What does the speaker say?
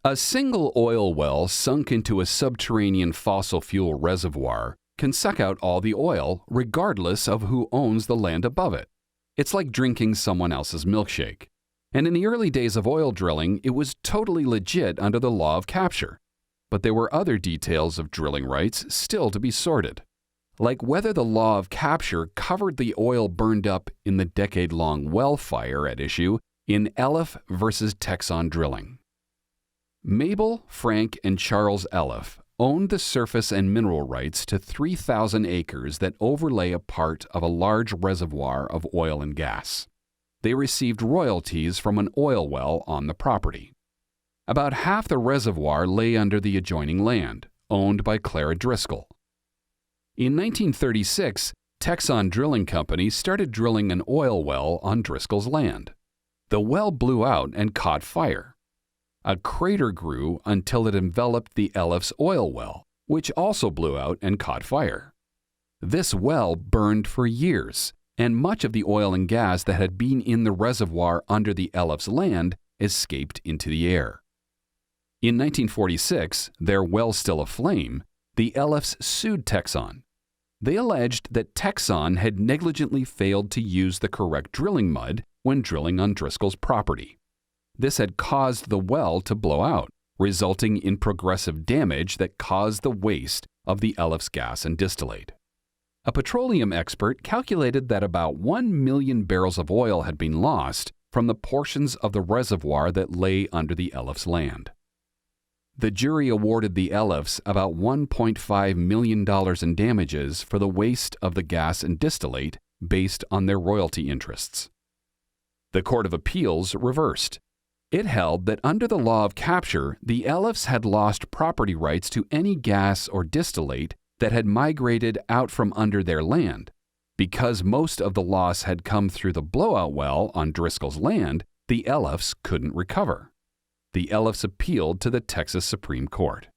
A single oil well sunk into a subterranean fossil fuel reservoir can suck out all the oil regardless of who owns the land above it. It's like drinking someone else's milkshake. And in the early days of oil drilling, it was totally legit under the law of capture. But there were other details of drilling rights still to be sorted, like whether the law of capture covered the oil burned up in the decade-long well fire at issue in Elliff versus Texon Drilling. Mabel, Frank, and Charles Elliff owned the surface and mineral rights to 3,000 acres that overlay a part of a large reservoir of oil and gas. They received royalties from an oil well on the property. About half the reservoir lay under the adjoining land, owned by Clara Driscoll. In 1936, Texon Drilling Company started drilling an oil well on Driscoll's land. The well blew out and caught fire. A crater grew until it enveloped the Elliffs oil well, which also blew out and caught fire. This well burned for years, and much of the oil and gas that had been in the reservoir under the Elliffs land escaped into the air. In 1946, their well still aflame, the Elliffs sued Texon. They alleged that Texon had negligently failed to use the correct drilling mud when drilling on Driscoll's property. This had caused the well to blow out, resulting in progressive damage that caused the waste of the Elliffs gas and distillate. A petroleum expert calculated that about 1 million barrels of oil had been lost from the portions of the reservoir that lay under the Elliffs land. The jury awarded the Elliffs about $1.5 million in damages for the waste of the gas and distillate based on their royalty interests. The Court of Appeals reversed. It held that under the law of capture, the Elliffs had lost property rights to any gas or distillate that had migrated out from under their land. Because most of the loss had come through the blowout well on Driscoll's land, the Elliffs couldn't recover. The Elliffs appealed to the Texas Supreme Court.